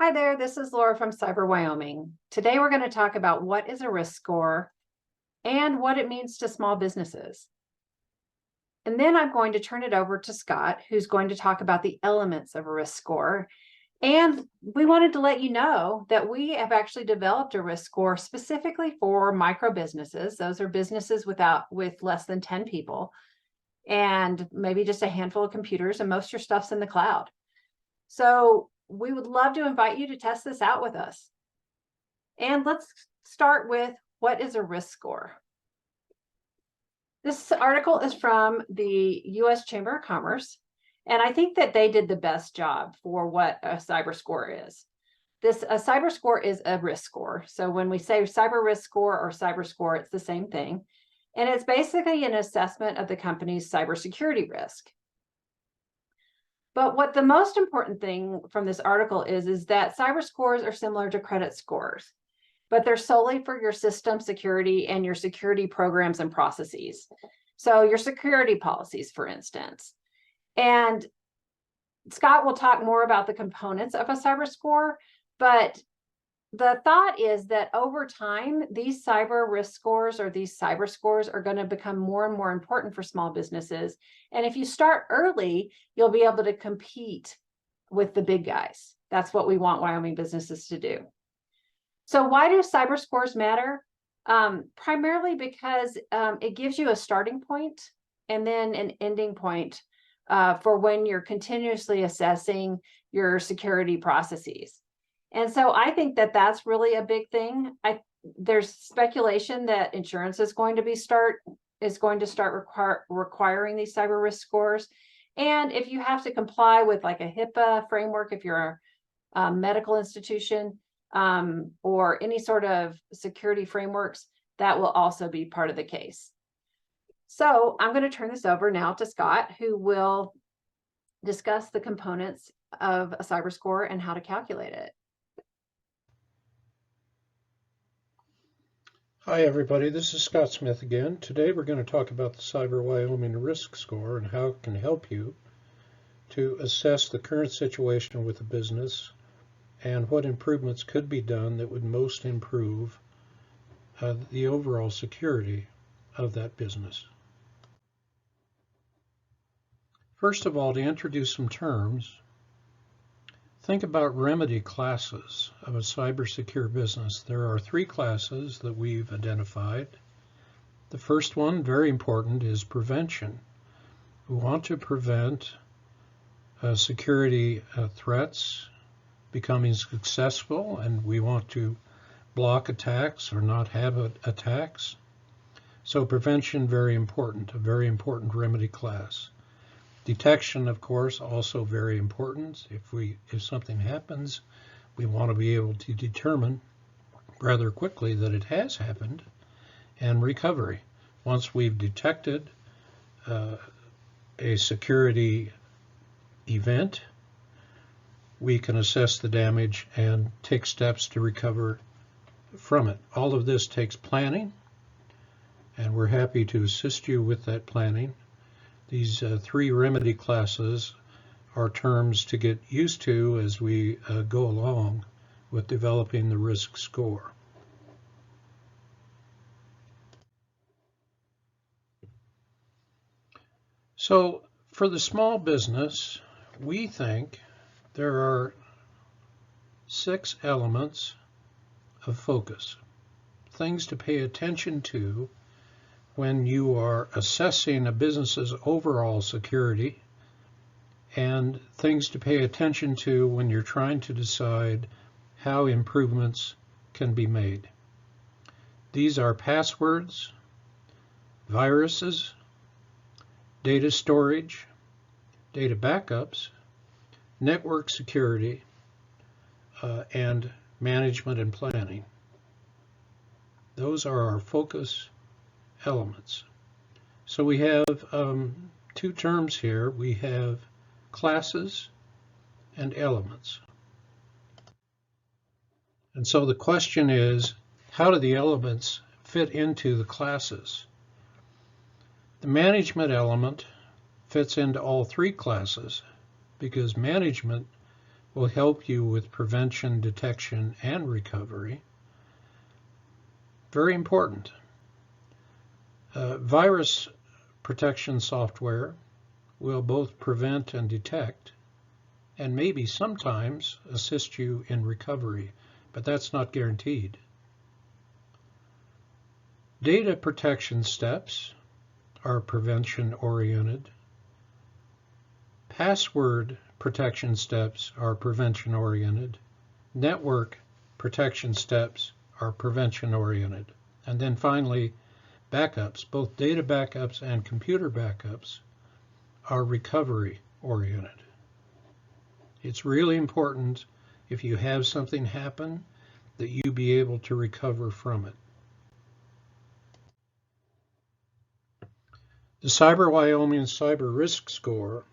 Hi there, this is Laura from CyberWyoming. Today we're going to talk about what is a risk score and what it means to small businesses. And then I'm going to turn it over to Scott, who's going to talk about the elements of a risk score. And we wanted to let you know that we have actually developed a risk score specifically for micro businesses. Those are businesses with less than 10 people and maybe just a handful of computers, and most of your stuff's in the cloud. So we would love to invite you to test this out with us. And let's start with what is a risk score? This article is from the US Chamber of Commerce, and I think that they did the best job for what a cyber score is. A cyber score is a risk score. So when we say cyber risk score or cyber score, it's the same thing. And it's basically an assessment of the company's cybersecurity risk. But what the most important thing from this article is that cyber scores are similar to credit scores, but they're solely for your system security and your security programs and processes. So your security policies, for instance. And Scott will talk more about the components of a cyber score, but the thought is that over time, these cyber risk scores or these cyber scores are going to become more and more important for small businesses. And if you start early, you'll be able to compete with the big guys. That's what we want Wyoming businesses to do. So why do cyber scores matter? Primarily because it gives you a starting point and then an ending point for when you're continuously assessing your security processes. And so I think that that's really a big thing. There's speculation that insurance is going to start requiring these cyber risk scores. And if you have to comply with like a HIPAA framework, if you're a medical institution or any sort of security frameworks, that will also be part of the case. So I'm going to turn this over now to Scott, who will discuss the components of a cyber score and how to calculate it. Hi everybody, this is Scott Smith again. Today we're going to talk about the CyberWyoming risk score and how it can help you to assess the current situation with the business and what improvements could be done that would most improve the overall security of that business. First of all, to introduce some terms, think about remedy classes of a cybersecure business. There are 3 classes that we've identified. The first one, very important, is prevention. We want to prevent security threats becoming successful, and we want to block attacks or not have attacks. So prevention, very important, a very important remedy class. Detection, of course, also very important. If something happens, we want to be able to determine rather quickly that it has happened. And recovery. Once we've detected a security event, we can assess the damage and take steps to recover from it. All of this takes planning, and we're happy to assist you with that planning. These 3 remedy classes are terms to get used to as we go along with developing the risk score. So for the small business, we think there are 6 elements of focus, things to pay attention to when you are assessing a business's overall security, and things to pay attention to when you're trying to decide how improvements can be made. These are passwords, viruses, data storage, data backups, network security, and management and planning. Those are our focus elements. So we have 2 terms here. We have classes and elements. And so the question is, how do the elements fit into the classes? The management element fits into all 3 classes because management will help you with prevention, detection, and recovery. Very important. Virus protection software will both prevent and detect, and maybe sometimes assist you in recovery, but that's not guaranteed. Data protection steps are prevention-oriented. Password protection steps are prevention-oriented. Network protection steps are prevention-oriented. And then finally, backups, both data backups and computer backups, are recovery-oriented. It's really important, if you have something happen, that you be able to recover from it. The CyberWyoming Cyber Risk Score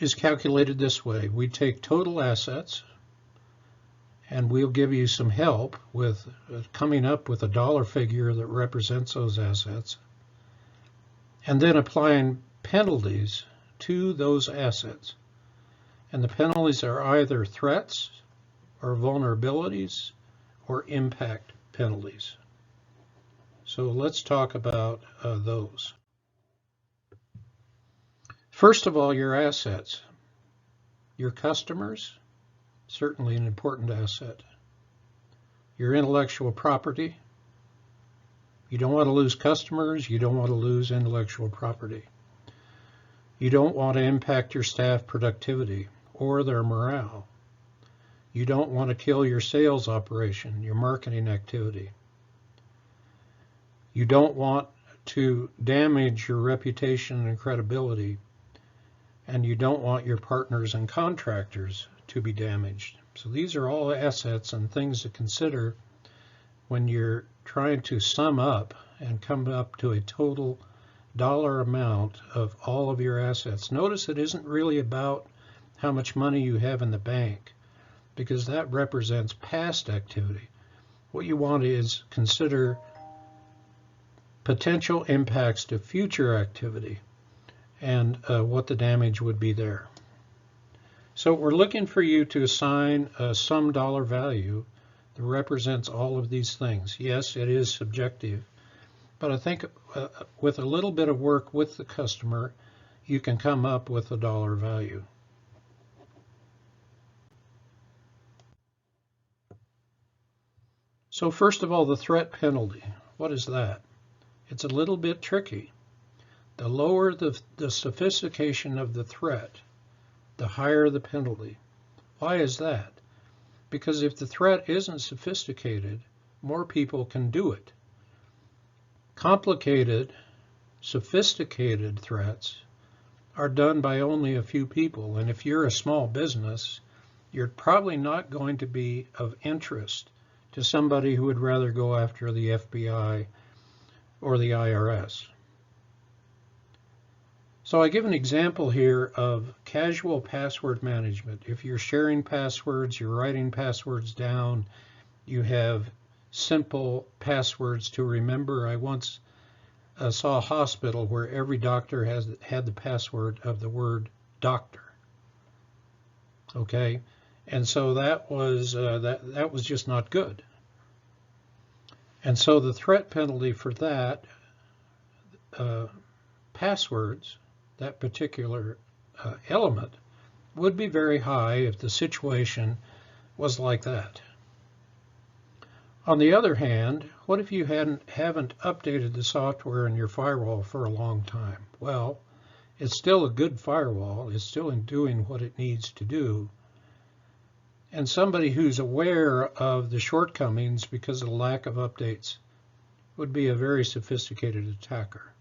is calculated this way. We take total assets, and we'll give you some help with coming up with a dollar figure that represents those assets, and then applying penalties to those assets. And the penalties are either threats or vulnerabilities or impact penalties. So let's talk about those. First of all, your assets. Your customers, certainly an important asset. Your intellectual property. You don't want to lose customers. You don't want to lose intellectual property. You don't want to impact your staff productivity or their morale. You don't want to kill your sales operation, your marketing activity. You don't want to damage your reputation and credibility, and you don't want your partners and contractors to be damaged. So these are all assets and things to consider when you're trying to sum up and come up to a total dollar amount of all of your assets. Notice it isn't really about how much money you have in the bank, because that represents past activity. What you want is consider potential impacts to future activity and what the damage would be there. So we're looking for you to assign some dollar value that represents all of these things. Yes, it is subjective, but I think with a little bit of work with the customer, you can come up with a dollar value. So first of all, the threat penalty. What is that? It's a little bit tricky. The lower the sophistication of the threat, the higher the penalty. Why is that? Because if the threat isn't sophisticated, more people can do it. Complicated, sophisticated threats are done by only a few people. And if you're a small business, you're probably not going to be of interest to somebody who would rather go after the FBI or the IRS. So I give an example here of casual password management. If you're sharing passwords, you're writing passwords down, you have simple passwords to remember. I once saw a hospital where every doctor had the password of the word doctor. Okay, and so that was just not good. And so the threat penalty for that passwords, that particular element, would be very high if the situation was like that. On the other hand, what if you haven't updated the software in your firewall for a long time? Well, it's still a good firewall. It's still doing what it needs to do. And somebody who's aware of the shortcomings because of the lack of updates would be a very sophisticated attacker.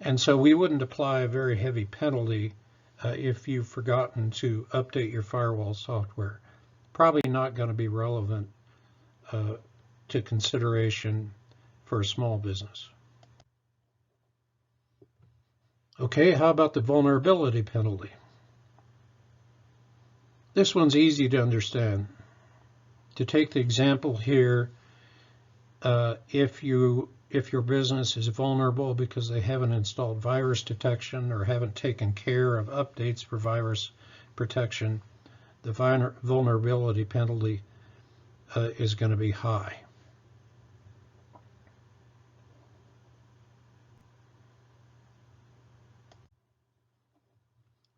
And so we wouldn't apply a very heavy penalty if you've forgotten to update your firewall software. Probably not going to be relevant to consideration for a small business. Okay, how about the vulnerability penalty? This one's easy to understand. To take the example here, if you if your business is vulnerable because they haven't installed virus detection or haven't taken care of updates for virus protection, the vulnerability penalty is going to be high.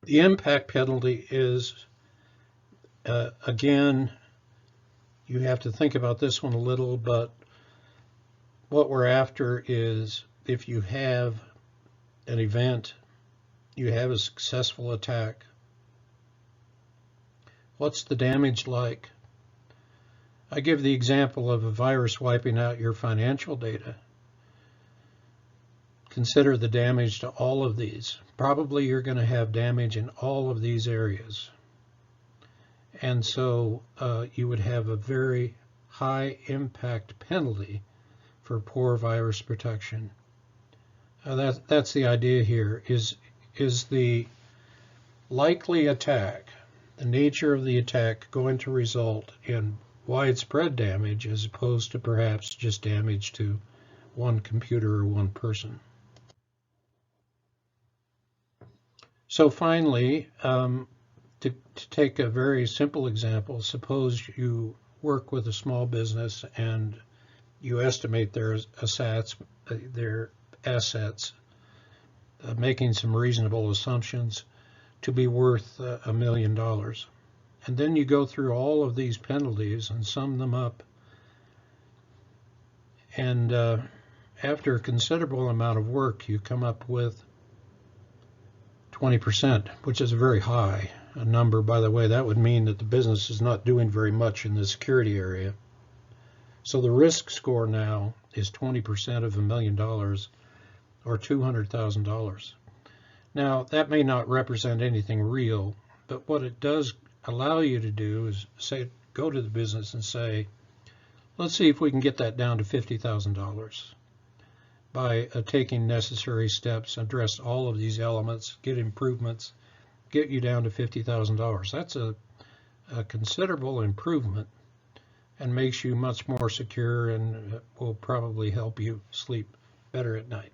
The impact penalty is, again, you have to think about this one a little, but what we're after is if you have an event, you have a successful attack, what's the damage like? I give the example of a virus wiping out your financial data. Consider the damage to all of these. Probably you're going to have damage in all of these areas. And so you would have a very high impact penalty for poor virus protection. That's the idea here, is the likely attack, the nature of the attack, going to result in widespread damage as opposed to perhaps just damage to one computer or one person. So finally, to take a very simple example, suppose you work with a small business and you estimate their assets, making some reasonable assumptions, to be worth $1 million. And then you go through all of these penalties and sum them up. And after a considerable amount of work, you come up with 20%, which is a very high number. By the way, that would mean that the business is not doing very much in the security area. So the risk score now is 20% of $1 million, or $200,000. Now, that may not represent anything real, but what it does allow you to do is go to the business and say, let's see if we can get that down to $50,000 by taking necessary steps, address all of these elements, get improvements, get you down to $50,000. That's a considerable improvement and makes you much more secure and will probably help you sleep better at night.